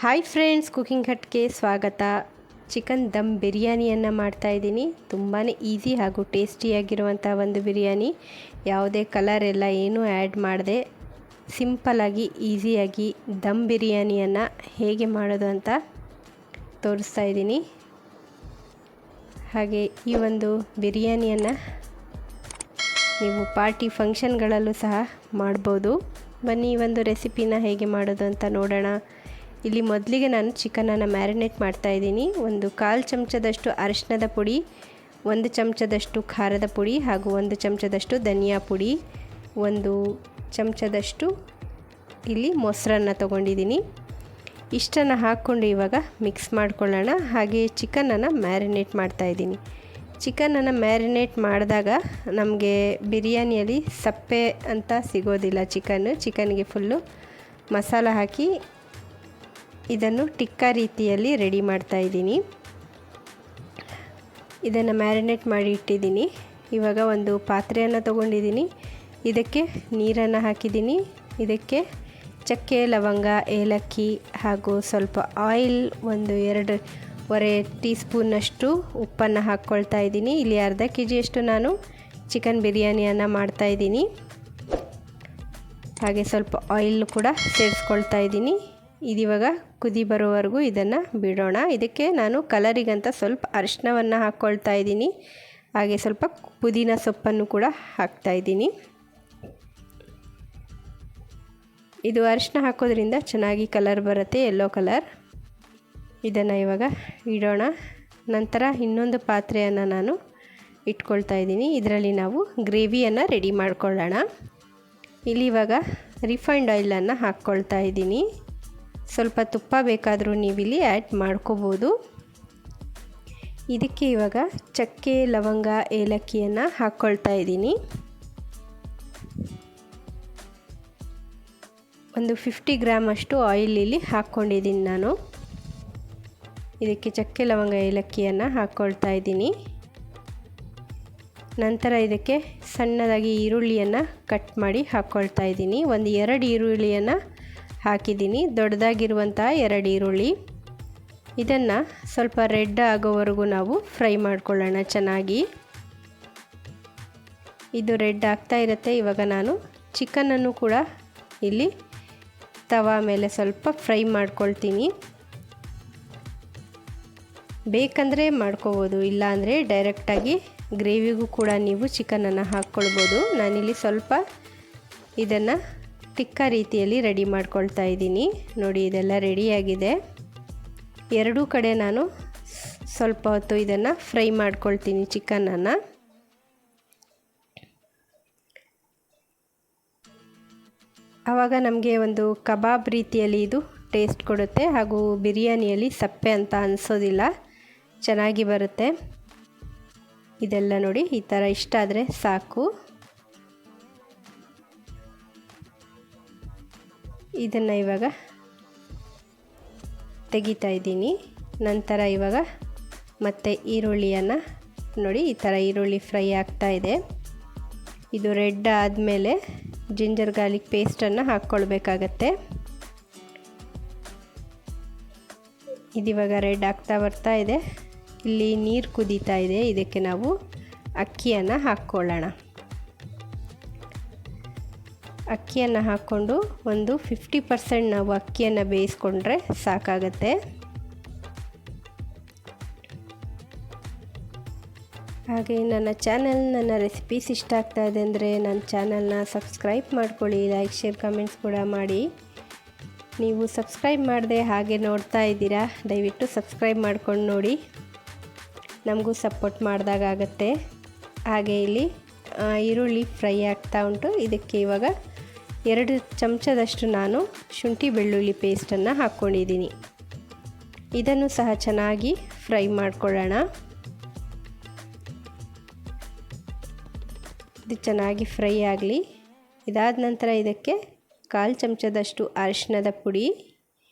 Hi friends, cooking ಹಟ್ಗೆ ಸ್ವಾಗತ. Chicken ದಮ್ ಬಿರಿಯಾನಿಯನ್ನು ಮಾಡ್ತಾಯಿದ್ದೀನಿ. ತುಂಬಾ ಈಸಿ ಹಾಗೂ ಟೇಸ್ಟಿಯಾಗಿರುವಂಥ ಒಂದು ಬಿರಿಯಾನಿ. ಯಾವುದೇ ಕಲರ್ ಎಲ್ಲ ಏನೂ ಆ್ಯಡ್ ಮಾಡದೆ ಸಿಂಪಲ್ಲಾಗಿ ಈಸಿಯಾಗಿ ದಮ್ ಬಿರಿಯಾನಿಯನ್ನು ಹೇಗೆ ಮಾಡೋದು ಅಂತ ತೋರಿಸ್ತಾ ಇದ್ದೀನಿ. ಹಾಗೆ ಈ ಒಂದು ಬಿರಿಯಾನಿಯನ್ನು ನೀವು ಪಾರ್ಟಿ ಫಂಕ್ಷನ್ಗಳಲ್ಲೂ ಸಹ ಮಾಡ್ಬೋದು. ಬನ್ನಿ ಈ ಒಂದು ರೆಸಿಪಿನ ಹೇಗೆ ಮಾಡೋದು ಅಂತ ನೋಡೋಣ. ಇಲ್ಲಿ ಮೊದಲಿಗೆ ನಾನು ಚಿಕನನ್ನು ಮ್ಯಾರಿನೇಟ್ ಮಾಡ್ತಾಯಿದ್ದೀನಿ. 1/4 ಚಮಚದಷ್ಟು ಅರಿಶಿಣದ ಪುಡಿ, 1 ಚಮಚದಷ್ಟು ಖಾರದ ಪುಡಿ ಹಾಗೂ 1 ಚಮಚದಷ್ಟು ಧನಿಯಾ ಪುಡಿ, 1 ಚಮಚದಷ್ಟು ಇಲ್ಲಿ ಮೊಸರನ್ನು ತೊಗೊಂಡಿದ್ದೀನಿ. ಇಷ್ಟನ್ನು ಹಾಕ್ಕೊಂಡು ಇವಾಗ ಮಿಕ್ಸ್ ಮಾಡ್ಕೊಳ್ಳೋಣ. ಹಾಗೆ ಚಿಕನನ್ನು ಮ್ಯಾರಿನೇಟ್ ಮಾಡ್ತಾಯಿದ್ದೀನಿ. ಚಿಕನನ್ನು ಮ್ಯಾರಿನೇಟ್ ಮಾಡಿದಾಗ ನಮಗೆ ಬಿರಿಯಾನಿಯಲ್ಲಿ ಸಪ್ಪೆ ಅಂತ ಸಿಗೋದಿಲ್ಲ. ಚಿಕನ್ಗೆ ಫುಲ್ಲು ಮಸಾಲ ಹಾಕಿ ಇದನ್ನು ಟಿಕ್ಕಾ ರೀತಿಯಲ್ಲಿ ರೆಡಿ ಮಾಡ್ತಾಯಿದ್ದೀನಿ. ಇದನ್ನು ಮ್ಯಾರಿನೇಟ್ ಮಾಡಿ ಇಟ್ಟಿದ್ದೀನಿ. ಇವಾಗ ಒಂದು ಪಾತ್ರೆಯನ್ನು ತೊಗೊಂಡಿದ್ದೀನಿ. ಇದಕ್ಕೆ ನೀರನ್ನು ಹಾಕಿದ್ದೀನಿ. ಇದಕ್ಕೆ ಚಕ್ಕೆ, ಲವಂಗ, ಏಲಕ್ಕಿ ಹಾಗೂ ಸ್ವಲ್ಪ ಆಯಿಲ್, 2.5 ಟೀ ಸ್ಪೂನಷ್ಟು ಉಪ್ಪನ್ನು ಹಾಕ್ಕೊಳ್ತಾ ಇದ್ದೀನಿ. ಇಲ್ಲಿ ಅರ್ಧ ಕೆಜಿಯಷ್ಟು ನಾನು ಚಿಕನ್ ಬಿರಿಯಾನಿಯನ್ನು ಮಾಡ್ತಾಯಿದ್ದೀನಿ. ಹಾಗೆ ಸ್ವಲ್ಪ ಆಯಿಲ್ ಕೂಡ ಸೇರಿಸ್ಕೊಳ್ತಾ ಇದ್ದೀನಿ. ಇದಿವಾಗ ಕುದಿ ಬರೋವರೆಗೂ ಇದನ್ನು ಬಿಡೋಣ. ಇದಕ್ಕೆ ನಾನು ಕಲರಿಗಂತ ಸ್ವಲ್ಪ ಅರಿಶಿಣವನ್ನು ಹಾಕ್ಕೊಳ್ತಾ ಇದ್ದೀನಿ. ಹಾಗೆ ಸ್ವಲ್ಪ ಪುದೀನ ಸೊಪ್ಪನ್ನು ಕೂಡ ಹಾಕ್ತಾಯಿದ್ದೀನಿ. ಇದು ಅರಿಶಿಣ ಹಾಕೋದ್ರಿಂದ ಚೆನ್ನಾಗಿ ಕಲರ್ ಬರುತ್ತೆ, ಯೆಲ್ಲೋ ಕಲರ್. ಇದನ್ನು ಇವಾಗ ಇಡೋಣ. ನಂತರ ಇನ್ನೊಂದು ಪಾತ್ರೆಯನ್ನು ನಾನು ಇಟ್ಕೊಳ್ತಾ ಇದ್ದೀನಿ. ಇದರಲ್ಲಿ ನಾವು ಗ್ರೇವಿಯನ್ನು ರೆಡಿ ಮಾಡ್ಕೊಳ್ಳೋಣ. ಇಲ್ಲಿ ಇವಾಗ ರಿಫೈನ್ಡ್ ಆಯಿಲನ್ನು ಹಾಕ್ಕೊಳ್ತಾ ಇದ್ದೀನಿ. ಸ್ವಲ್ಪ ತುಪ್ಪ ಬೇಕಾದರೂ ನೀವಿಲ್ಲಿ ಆ್ಯಡ್ ಮಾಡ್ಕೋಬೋದು. ಇದಕ್ಕೆ ಇವಾಗ ಚಕ್ಕೆ, ಲವಂಗ, ಏಲಕ್ಕಿಯನ್ನು ಹಾಕ್ಕೊಳ್ತಾ ಇದ್ದೀನಿ. 50 ಗ್ರಾಮ್ ಅಷ್ಟು ಆಯಿಲ್ ಇಲ್ಲಿ ಹಾಕ್ಕೊಂಡಿದ್ದೀನಿ ನಾನು. ಇದಕ್ಕೆ ಚಕ್ಕೆ, ಲವಂಗ, ಏಲಕ್ಕಿಯನ್ನು ಹಾಕ್ಕೊಳ್ತಾ ಇದ್ದೀನಿ. ನಂತರ ಇದಕ್ಕೆ ಸಣ್ಣದಾಗಿ ಈರುಳ್ಳಿಯನ್ನು ಕಟ್ ಮಾಡಿ ಹಾಕ್ಕೊಳ್ತಾ ಇದ್ದೀನಿ. 2 ಈರುಳ್ಳಿಯನ್ನು ಹಾಕಿದ್ದೀನಿ, ದೊಡ್ಡದಾಗಿರುವಂಥ 2 ಈರುಳ್ಳಿ. ಇದನ್ನು ಸ್ವಲ್ಪ ರೆಡ್ ಆಗೋವರೆಗೂ ನಾವು ಫ್ರೈ ಮಾಡ್ಕೊಳ್ಳೋಣ ಚೆನ್ನಾಗಿ. ಇದು ರೆಡ್ ಆಗ್ತಾ ಇರುತ್ತೆ. ಇವಾಗ ನಾನು ಚಿಕನನ್ನು ಕೂಡ ಇಲ್ಲಿ ತವಾ ಮೇಲೆ ಸ್ವಲ್ಪ ಫ್ರೈ ಮಾಡ್ಕೊಳ್ತೀನಿ. ಬೇಕಂದರೆ ಮಾಡ್ಕೋಬೋದು, ಇಲ್ಲಾಂದರೆ ಡೈರೆಕ್ಟಾಗಿ ಗ್ರೇವಿಗೂ ಕೂಡ ನೀವು ಚಿಕನನ್ನು ಹಾಕ್ಕೊಳ್ಬೋದು. ನಾನಿಲ್ಲಿ ಸ್ವಲ್ಪ ಇದನ್ನು ಟಿಕ್ಕಾ ರೀತಿಯಲ್ಲಿ ರೆಡಿ ಮಾಡ್ಕೊಳ್ತಾ ಇದ್ದೀನಿ. ನೋಡಿ, ಇದೆಲ್ಲ ರೆಡಿಯಾಗಿದೆ. ಎರಡೂ ಕಡೆ ನಾನು ಸ್ವಲ್ಪ ಹೊತ್ತು ಇದನ್ನು ಫ್ರೈ ಮಾಡ್ಕೊಳ್ತೀನಿ ಚಿಕನನ್ನು. ಆವಾಗ ನಮಗೆ ಒಂದು ಕಬಾಬ್ ರೀತಿಯಲ್ಲಿ ಇದು ಟೇಸ್ಟ್ ಕೊಡುತ್ತೆ. ಹಾಗೂ ಬಿರಿಯಾನಿಯಲ್ಲಿ ಸಪ್ಪೆ ಅಂತ ಅನಿಸೋದಿಲ್ಲ, ಚೆನ್ನಾಗಿ ಬರುತ್ತೆ. ಇದೆಲ್ಲ ನೋಡಿ ಈ ಥರ ಇಷ್ಟ ಆದರೆ ಸಾಕು. ಇದನ್ನು ಇವಾಗ ತೆಗಿತಾ ಇದ್ದೀನಿ. ನಂತರ ಇವಾಗ ಮತ್ತೆ ಈರುಳ್ಳಿಯನ್ನು ನೋಡಿ, ಈ ಥರ ಈರುಳ್ಳಿ ಫ್ರೈ ಆಗ್ತಾ ಇದೆ. ಇದು ರೆಡ್ ಆದಮೇಲೆ ಜಿಂಜರ್ ಗಾರ್ಲಿಕ್ ಪೇಸ್ಟನ್ನು ಹಾಕ್ಕೊಳ್ಬೇಕಾಗತ್ತೆ. ಇದಿವಾಗ ರೆಡ್ ಆಗ್ತಾ ಬರ್ತಾ ಇದೆ. ಇಲ್ಲಿ ನೀರು ಕುದೀತಾ ಇದೆ. ಇದಕ್ಕೆ ನಾವು ಅಕ್ಕಿಯನ್ನು ಹಾಕ್ಕೊಳ್ಳೋಣ. ಅಕ್ಕಿಯನ್ನು ಹಾಕ್ಕೊಂಡು 50% ನಾವು ಅಕ್ಕಿಯನ್ನು ಬೇಯಿಸ್ಕೊಂಡ್ರೆ ಸಾಕಾಗತ್ತೆ. ಹಾಗೆ ನನ್ನ ರೆಸಿಪೀಸ್ ಇಷ್ಟ ಆಗ್ತಾ ಇದೆ ಅಂದರೆ ನನ್ನ ಚಾನಲ್ನ ಸಬ್ಸ್ಕ್ರೈಬ್ ಮಾಡ್ಕೊಳ್ಳಿ. ಲೈಕ್, ಶೇರ್, ಕಮೆಂಟ್ಸ್ ಕೂಡ ಮಾಡಿ. ನೀವು ಸಬ್ಸ್ಕ್ರೈಬ್ ಮಾಡದೆ ಹಾಗೆ ನೋಡ್ತಾ ಇದ್ದೀರಾ, ದಯವಿಟ್ಟು ಸಬ್ಸ್ಕ್ರೈಬ್ ಮಾಡ್ಕೊಂಡು ನೋಡಿ, ನಮಗೂ ಸಪೋರ್ಟ್ ಮಾಡಿದಾಗತ್ತೆ. ಹಾಗೆ ಇಲ್ಲಿ ಈರುಳ್ಳಿ ಫ್ರೈ ಆಗ್ತಾ ಉಂಟು. ಇದಕ್ಕೆ ಇವಾಗ 2 ಚಮಚದಷ್ಟು ನಾನು ಶುಂಠಿ ಬೆಳ್ಳುಳ್ಳಿ ಪೇಸ್ಟನ್ನು ಹಾಕ್ಕೊಂಡಿದ್ದೀನಿ. ಇದನ್ನು ಸಹ ಚೆನ್ನಾಗಿ ಫ್ರೈ ಮಾಡ್ಕೊಳ್ಳೋಣ. ಇದು ಚೆನ್ನಾಗಿ ಫ್ರೈ ಆಗಲಿ. ಇದಾದ ನಂತರ ಇದಕ್ಕೆ 1/4 ಚಮಚದಷ್ಟು ಅರಿಶಿಣದ ಪುಡಿ,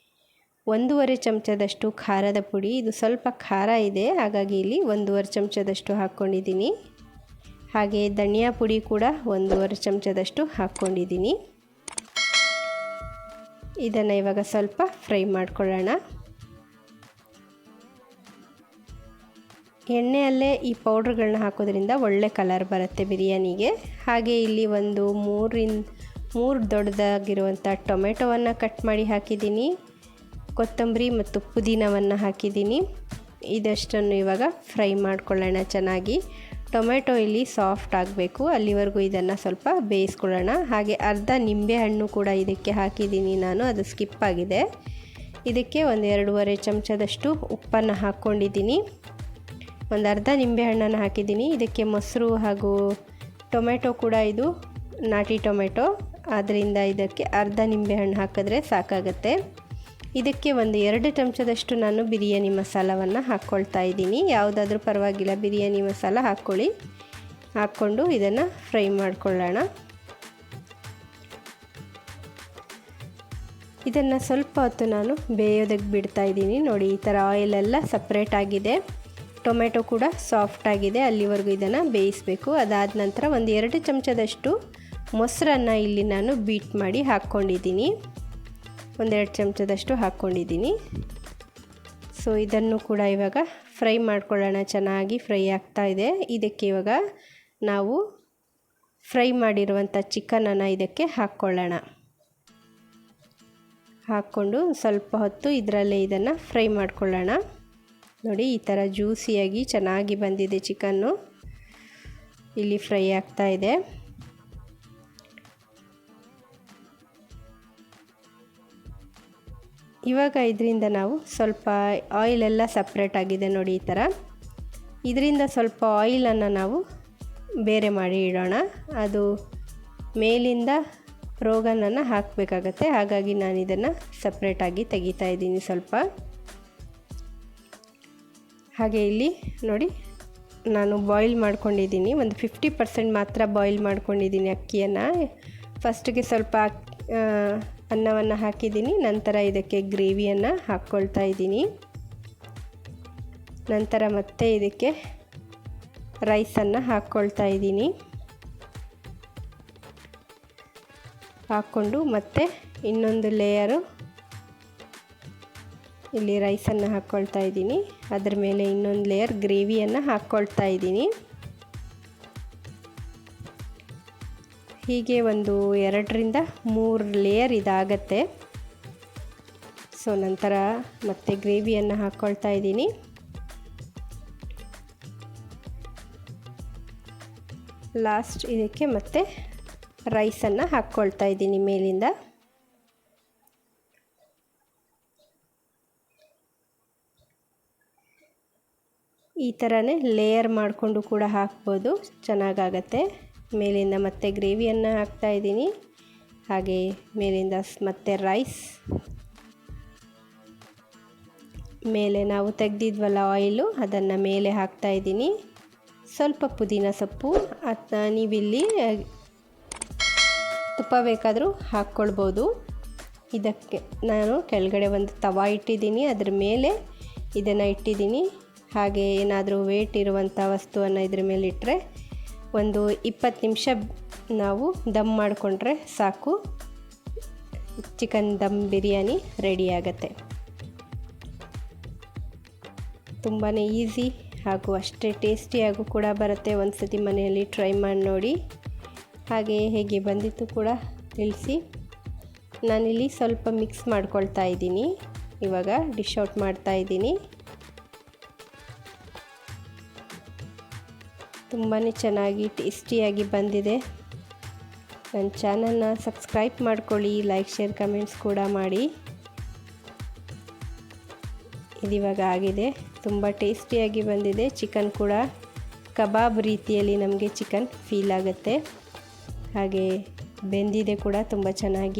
1.5 ಚಮಚದಷ್ಟು ಖಾರದ ಪುಡಿ. ಇದು ಸ್ವಲ್ಪ ಖಾರ ಇದೆ, ಹಾಗಾಗಿ ಇಲ್ಲಿ 1.5 ಚಮಚದಷ್ಟು ಹಾಕ್ಕೊಂಡಿದ್ದೀನಿ. ಹಾಗೆ ಧನಿಯಾ ಪುಡಿ ಕೂಡ 1.5 ಚಮಚದಷ್ಟು ಹಾಕ್ಕೊಂಡಿದ್ದೀನಿ. ಇದನ್ನು ಇವಾಗ ಸ್ವಲ್ಪ ಫ್ರೈ ಮಾಡ್ಕೊಳ್ಳೋಣ. ಎಣ್ಣೆಯಲ್ಲೇ ಈ ಪೌಡ್ರ್ಗಳನ್ನ ಹಾಕೋದ್ರಿಂದ ಒಳ್ಳೆ ಕಲರ್ ಬರುತ್ತೆ ಬಿರಿಯಾನಿಗೆ. ಹಾಗೆ ಇಲ್ಲಿ ಒಂದು 3 ದೊಡ್ಡದಾಗಿರುವಂಥ ಟೊಮೆಟೊವನ್ನು ಕಟ್ ಮಾಡಿ ಹಾಕಿದ್ದೀನಿ. ಕೊತ್ತಂಬರಿ ಮತ್ತು ಪುದೀನವನ್ನು ಹಾಕಿದ್ದೀನಿ. ಇದಷ್ಟನ್ನು ಇವಾಗ ಫ್ರೈ ಮಾಡ್ಕೊಳ್ಳೋಣ ಚೆನ್ನಾಗಿ. ಟೊಮೆಟೊ ಇಲ್ಲಿ ಸಾಫ್ಟ್ ಆಗಬೇಕು, ಅಲ್ಲಿವರೆಗೂ ಇದನ್ನು ಸ್ವಲ್ಪ ಬೇಯಿಸ್ಕೊಳ್ಳೋಣ. ಹಾಗೆ ಅರ್ಧ ನಿಂಬೆಹಣ್ಣು ಕೂಡ ಇದಕ್ಕೆ ಹಾಕಿದ್ದೀನಿ ನಾನು, ಅದು ಸ್ಕಿಪ್ ಆಗಿದೆ. ಇದಕ್ಕೆ ಒಂದು 2.5 ಚಮಚದಷ್ಟು ಉಪ್ಪನ್ನು ಹಾಕ್ಕೊಂಡಿದ್ದೀನಿ. ಒಂದು ಅರ್ಧ ನಿಂಬೆಹಣ್ಣನ್ನು ಹಾಕಿದ್ದೀನಿ. ಇದಕ್ಕೆ ಮೊಸರು ಹಾಗೂ ಟೊಮೆಟೊ ಕೂಡ ಇದು ನಾಟಿ ಟೊಮೆಟೊ, ಆದ್ದರಿಂದ ಇದಕ್ಕೆ ಅರ್ಧ ನಿಂಬೆಹಣ್ಣು ಹಾಕಿದ್ರೆ ಸಾಕಾಗತ್ತೆ. ಇದಕ್ಕೆ ಒಂದು 2 ಚಮಚದಷ್ಟು ನಾನು ಬಿರಿಯಾನಿ ಮಸಾಲವನ್ನು ಹಾಕ್ಕೊಳ್ತಾ ಇದ್ದೀನಿ. ಯಾವುದಾದ್ರೂ ಪರವಾಗಿಲ್ಲ, ಬಿರಿಯಾನಿ ಮಸಾಲ ಹಾಕ್ಕೊಳ್ಳಿ. ಹಾಕ್ಕೊಂಡು ಇದನ್ನು ಫ್ರೈ ಮಾಡ್ಕೊಳ್ಳೋಣ. ಇದನ್ನು ಸ್ವಲ್ಪ ಹೊತ್ತು ನಾನು ಬೇಯೋದಕ್ಕೆ ಬಿಡ್ತಾ ಇದ್ದೀನಿ. ನೋಡಿ, ಈ ಥರ ಆಯಿಲೆಲ್ಲ ಸಪ್ರೇಟ್ ಆಗಿದೆ, ಟೊಮೆಟೊ ಕೂಡ ಸಾಫ್ಟ್ ಆಗಿದೆ. ಅಲ್ಲಿವರೆಗೂ ಇದನ್ನು ಬೇಯಿಸಬೇಕು. ಅದಾದ ನಂತರ ಒಂದು 2 ಚಮಚದಷ್ಟು ಮೊಸರನ್ನು ಇಲ್ಲಿ ನಾನು ಬೀಟ್ ಮಾಡಿ ಹಾಕ್ಕೊಂಡಿದ್ದೀನಿ. 1-2 ಚಮಚದಷ್ಟು ಹಾಕ್ಕೊಂಡಿದ್ದೀನಿ. ಸೊ ಇದನ್ನು ಕೂಡ ಇವಾಗ ಫ್ರೈ ಮಾಡ್ಕೊಳ್ಳೋಣ. ಚೆನ್ನಾಗಿ ಫ್ರೈ ಆಗ್ತಾ ಇದೆ. ಇದಕ್ಕೆ ಇವಾಗ ನಾವು ಫ್ರೈ ಮಾಡಿರುವಂಥ ಚಿಕನನ್ನು ಇದಕ್ಕೆ ಹಾಕ್ಕೊಳ್ಳೋಣ. ಹಾಕ್ಕೊಂಡು ಸ್ವಲ್ಪ ಹೊತ್ತು ಇದರಲ್ಲೇ ಇದನ್ನು ಫ್ರೈ ಮಾಡ್ಕೊಳ್ಳೋಣ. ನೋಡಿ, ಈ ಥರ ಜ್ಯೂಸಿಯಾಗಿ ಚೆನ್ನಾಗಿ ಬಂದಿದೆ ಚಿಕನ್ನು. ಇಲ್ಲಿ ಫ್ರೈ ಆಗ್ತಾ ಇದೆ. ಇವಾಗ ಇದರಿಂದ ನಾವು ಸ್ವಲ್ಪ ಆಯಿಲೆಲ್ಲ ಸಪ್ರೇಟ್ ಆಗಿದೆ ನೋಡಿ. ಈ ಥರ ಇದರಿಂದ ಸ್ವಲ್ಪ ಆಯಿಲನ್ನು ನಾವು ಬೇರೆ ಮಾಡಿ ಇಡೋಣ. ಅದು ಮೇಲಿಂದ ರೋಗನನ್ನು ಹಾಕಬೇಕಾಗತ್ತೆ. ಹಾಗಾಗಿ ನಾನು ಇದನ್ನು ಸಪ್ರೇಟಾಗಿ ತೆಗಿತಾ ಇದ್ದೀನಿ ಸ್ವಲ್ಪ. ಹಾಗೆ ಇಲ್ಲಿ ನೋಡಿ, ನಾನು ಬಾಯ್ಲ್ ಮಾಡ್ಕೊಂಡಿದ್ದೀನಿ. ಒಂದು 50% ಮಾತ್ರ ಬಾಯ್ಲ್ ಮಾಡ್ಕೊಂಡಿದ್ದೀನಿ ಅಕ್ಕಿಯನ್ನು. ಫಸ್ಟಿಗೆ ಸ್ವಲ್ಪ ಅನ್ನವನ್ನು ಹಾಕಿದ್ದೀನಿ. ನಂತರ ಇದಕ್ಕೆ ಗ್ರೇವಿಯನ್ನು ಹಾಕ್ಕೊಳ್ತಾ ಇದ್ದೀನಿ. ನಂತರ ಮತ್ತೆ ಇದಕ್ಕೆ ರೈಸನ್ನು ಹಾಕ್ಕೊಳ್ತಾ ಇದ್ದೀನಿ. ಹಾಕ್ಕೊಂಡು ಮತ್ತೆ ಇನ್ನೊಂದು ಲೇಯರು ಇಲ್ಲಿ ರೈಸನ್ನು ಹಾಕ್ಕೊಳ್ತಾ ಇದ್ದೀನಿ. ಅದರ ಮೇಲೆ ಇನ್ನೊಂದು ಲೇಯರ್ ಗ್ರೇವಿಯನ್ನು ಹಾಕ್ಕೊಳ್ತಾ ಇದ್ದೀನಿ. ಹೀಗೆ ಒಂದು 2-3 ಲೇಯರ್ ಇದಾಗತ್ತೆ. ಸೊ ನಂತರ ಮತ್ತೆ ಗ್ರೇವಿಯನ್ನು ಹಾಕ್ಕೊಳ್ತಾ ಇದ್ದೀನಿ. ಲಾಸ್ಟ್ ಇದಕ್ಕೆ ಮತ್ತೆ ರೈಸನ್ನು ಹಾಕ್ಕೊಳ್ತಾ ಇದ್ದೀನಿ ಮೇಲಿಂದ. ಈ ಥರನೇ ಲೇಯರ್ ಮಾಡಿಕೊಂಡು ಕೂಡ ಹಾಕ್ಬೋದು, ಚೆನ್ನಾಗಾಗತ್ತೆ. ಮೇಲಿಂದ ಮತ್ತೆ ಗ್ರೇವಿಯನ್ನು ಹಾಕ್ತಾ ಇದ್ದೀನಿ. ಹಾಗೆ ಮೇಲಿಂದ ಮತ್ತೆ ರೈಸ್, ಮೇಲೆ ನಾವು ತೆಗೆದಿದ್ವಲ್ಲ ಆಯಿಲು, ಅದನ್ನು ಮೇಲೆ ಹಾಕ್ತಾ ಇದ್ದೀನಿ. ಸ್ವಲ್ಪ ಪುದೀನ ಸೊಪ್ಪು, ನೀವಿಲ್ಲಿ ತುಪ್ಪ ಬೇಕಾದರೂ ಹಾಕ್ಕೊಳ್ಬೋದು. ಇದಕ್ಕೆ ನಾನು ಕೆಳಗಡೆ ಒಂದು ತವಾ ಇಟ್ಟಿದ್ದೀನಿ, ಅದರ ಮೇಲೆ ಇದನ್ನು ಇಟ್ಟಿದ್ದೀನಿ. ಹಾಗೆ ಏನಾದರೂ ವೇಟ್ ಇರುವಂಥ ವಸ್ತುವನ್ನು ಇದ್ರ ಮೇಲೆ ಇಟ್ಟರೆ ಒಂದು 20 ನಿಮಿಷ ನಾವು ದಮ್ ಮಾಡಿಕೊಂಡ್ರೆ ಸಾಕು. ಚಿಕನ್ ದಮ್ ಬಿರಿಯಾನಿ ರೆಡಿ ಆಗುತ್ತೆ. ತುಂಬಾ ಈಸಿ ಹಾಗೂ ಅಷ್ಟೇ ಟೇಸ್ಟಿಯಾಗೂ ಕೂಡ ಬರುತ್ತೆ. ಒಂದು ಸತಿ ಮನೆಯಲ್ಲಿ ಟ್ರೈ ಮಾಡಿ ನೋಡಿ. ಹಾಗೆ ಹೇಗೆ ಬಂದಿತ್ತು ಕೂಡ ತಿಳಿಸಿ. ನಾನಿಲ್ಲಿ ಸ್ವಲ್ಪ ಮಿಕ್ಸ್ ಮಾಡ್ಕೊಳ್ತಾ ಇದ್ದೀನಿ. ಇವಾಗ ಡಿಶ್ ಔಟ್ ಮಾಡ್ತಾ ಇದ್ದೀನಿ. ತುಂಬಾ ಚೆನ್ನಾಗಿ ಟೇಸ್ಟಿಯಾಗಿ ಬಂದಿದೆ. ನನ್ನ ಚಾನಲ್ನ ಸಬ್ಸ್ಕ್ರೈಬ್ ಮಾಡ್ಕೊಳ್ಳಿ, ಲೈಕ್, ಶೇರ್, ಕಮೆಂಟ್ಸ್ ಕೂಡ ಮಾಡಿ. ಇದಿವಾಗ ಆಗಿದೆ, ತುಂಬ ಟೇಸ್ಟಿಯಾಗಿ ಬಂದಿದೆ. ಚಿಕನ್ ಕೂಡ ಕಬಾಬ್ ರೀತಿಯಲ್ಲಿ ನಮಗೆ ಚಿಕನ್ ಫೀಲ್ ಆಗುತ್ತೆ. ಹಾಗೆ ಬೆಂದಿದೆ ಕೂಡ ತುಂಬ ಚೆನ್ನಾಗಿ.